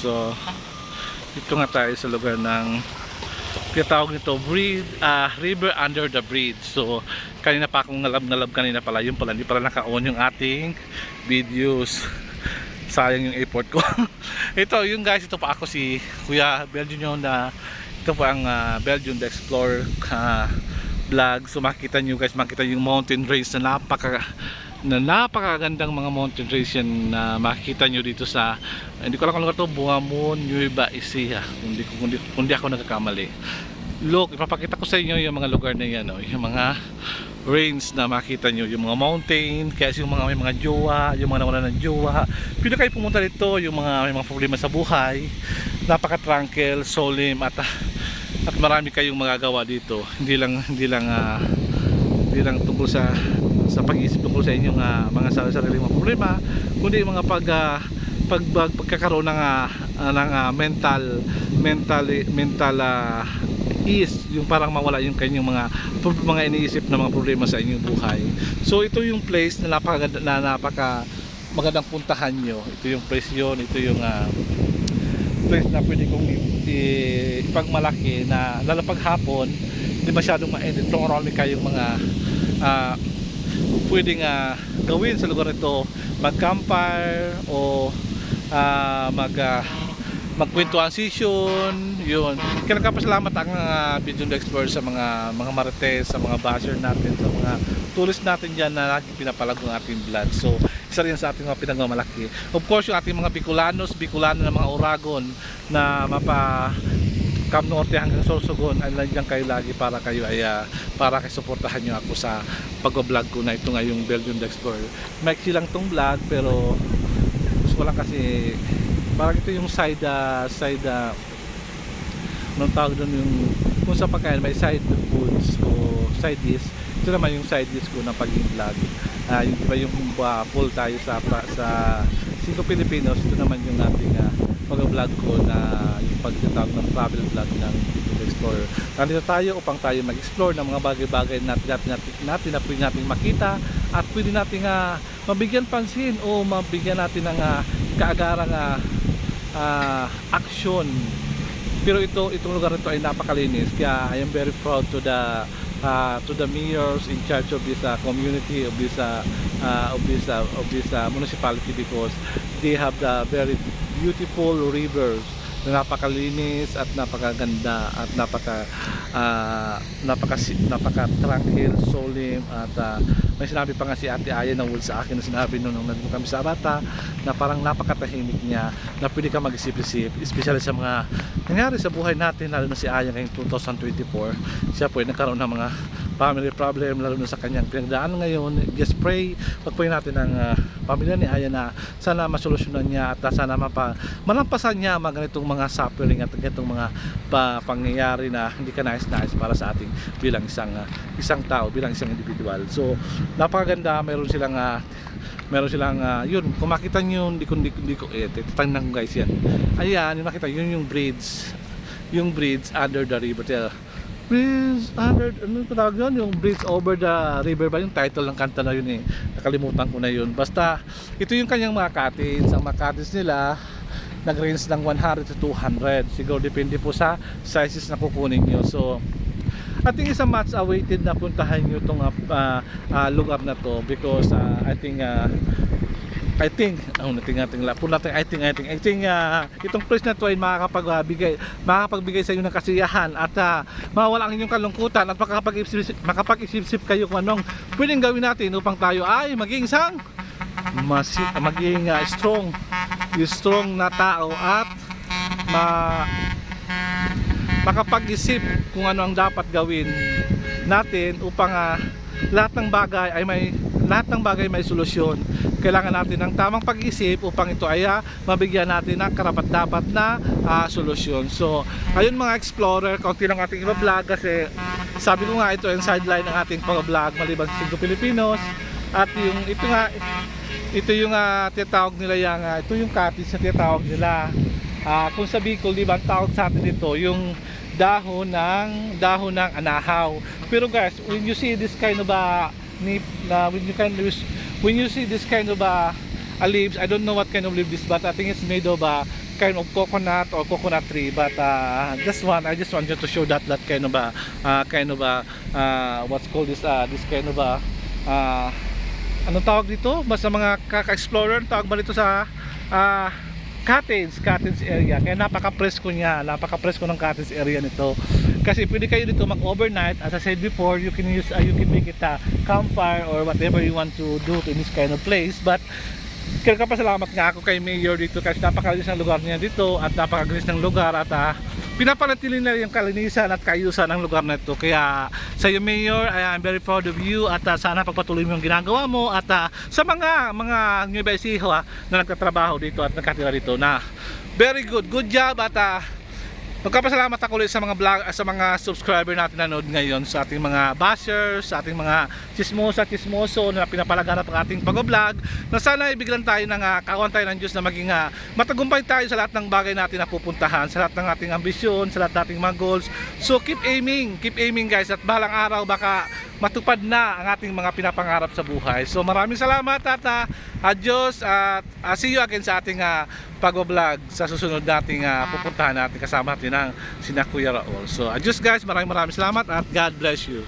So dito nga tayo sa lugar ng tinatawag nito River Under the Bridge. So kanina pa akong nalab kanina pala, yun pala hindi pala naka-on yung ating videos. Sayang yung effort ko. Ito yung guys, ito pa ako si Kuya Belgian na ito po ang Belgian the Explorer vlog. So makita nyo guys, makita yung mountain range na napakagandang mga mountain range yan na makikita nyo dito sa, hindi ko lang kung lugar to, Buamon, Nueva Ecija, kung di ako nagkakamali. Look, ipapakita ko sa inyo yung mga lugar na yan, yung mga range na makita nyo, yung mga mountain, kaya yung mga may mga jowa, yung mga nawala ng jowa, pwede kayo pumunta dito, yung mga may mga problema sa buhay, napaka-tranquil, solemn, at marami kayong magagawa dito. Hindi lang tungkol sa pag-iisip tungkol sa inyong mga sarili mga problema, kundi yung mga pagkakaroon ng mental ease, yung parang mawala yung kanyang mga iniisip na mga problema sa inyong buhay. So ito yung place na napaka magandang puntahan nyo. Ito yung place yun, ito yung place na pwede kong ipagmalaki na lalo pag hapon, hindi masyadong ma-edit. Marami kayong mga pwedeng gawin sa lugar nito, mag-campfire o magkwentuhan session, yun. Kaya nagpapasalamat ang Video Explorer sa mga marites, sa mga basher natin, sa mga tourist natin dyan na lagi pinapalago ng ating vlog. So isa rin sa ating mga pinagmamalaki. Of course yung ating mga Bicolano na mga Oragon na Cam Norte hanggang Sorsogon, ay nandiyan kayo lagi para kayo para kayo suportahan nyo ako sa pag-vlog ko na ito nga yung Belgian Explorer. Maiksi lang tong vlog pero gusto ko lang kasi parang ito yung side anong tawag doon, yung kung sa pagkain may side foods o side dish. Ito naman yung side dish ko ng pag-vlog. Yung diba yung full tayo sa 5 Pilipinos, ito naman yung ating pag-vlog ko na yung pagtatawag ng travel vlog ng Video Explorer. Nandito tayo upang tayo mag-explore ng mga bagay-bagay natin na pwede natin makita at pwede natin mabigyan pansin o mabigyan natin ng kaagarang action. Pero itong lugar nito ay napakalinis, kaya I am very proud to the mayors in charge of this community, of this municipality, because they have the very beautiful rivers na napakalinis at napakaganda at napaka-tranquil, solemn, at may sinabi pa nga si Ate Aya na word sa akin na sinabi nung nandun kami sa Bata na parang napakatahimik niya na pwede ka mag-isip-isip, especially sa mga nangyari sa buhay natin, lalo na si Aya ngayong 2024. Siya po ay nagkaroon ng mga family problem, lalo na sa kanyang pinagdaan ngayon. Just pray, pag-pray natin ang pamilya ni Aya na sana masolusyonan niya at sana malampasan niya mga ganitong mga suffering at ganitong mga pangyayari na hindi ka nais-nais para sa ating bilang isang tao, bilang isang individual. So napakaganda, meron silang yun, kung makita nyo, hindi ko titanong guys yan. Ayan, yung makita, yun yung bridge under the river. Bridge under, ano tawag yun? Yung bridge over the river ba? Yung title ng kanta na yun nakalimutan ko na yun. Basta ito yung kanyang mga cottage. Ang mga cottage nila nag-range ng 100 to 200, siguro depende po sa sizes na kukunin nyo. So ating isa much awaited na puntahan nyo itong lugar na to, because I think itong place na to ay makakapagbigay sa inyo ng kasiyahan at mawala ang inyong kalungkutan at makapag-isip-isip kayo kung anong pwedeng gawin natin upang tayo ay maging strong na tao at makapag-isip kung ano ang dapat gawin natin upang lahat ng bagay may solusyon. Kailangan natin ng tamang pag-isip upang ito ay mabigyan natin ng karapat-dapat na solusyon. So ayun mga explorer, konti lang ating i-vlog kasi sabi ko nga ito yung sideline ng ating pag-vlog maliban sa 5 Pilipinos. At ito yung tinatawag nila ito yung cottage na tinatawag nila. Kung sa Bicol, di ba ang tawag sa atin ito yung dahon ng anahaw. Pero guys, when you see this kind of when you see this kind of leaves. I don't know what kind of leaf this, but I think it's made of kind of coconut or coconut tree. But this one, I just wanted to show that kind of what's called this kind of anong tawag dito? Basta mga kaka-explorer, tawag ba dito sa cottage area. Kaya napaka-presko niya, napaka-presko ng cottage area nito. Kasi pwede kayo dito mag-overnight. As I said before, you can make it a campfire or whatever you want to do in this kind of place. But kaya kapasalamat nga ako kay Mayor dito kasi napakalinis ng lugar niya dito at napakalinis ng lugar at pinapanatili na yung kalinisan at kaayusan ng lugar na ito. Kaya sa iyo Mayor, I am very proud of you at sana pagpatuloy mo yung ginagawa mo at sa mga Nueva Ecija na nagtatrabaho dito at nakatira dito na very good job at magpapasalamat ako ulit sa mga vlog, sa mga subscriber natin na nanood ngayon, sa ating mga bashers, sa ating mga chismoso na pinapalaganap ang ating pag-vlog, na sana ibiglan tayo ng kawan tayo ng Diyos na maging matagumpay tayo sa lahat ng bagay natin na pupuntahan, sa lahat ng ating ambisyon, sa lahat ng ating mga goals. So keep aiming guys, at balang araw baka matupad na ang ating mga pinapangarap sa buhay. So maraming salamat at adios at see you again sa ating pag-vlog sa susunod nating pupuntahan natin kasama natin ang sina Kuya Raul. So adios guys, maraming salamat at God bless you.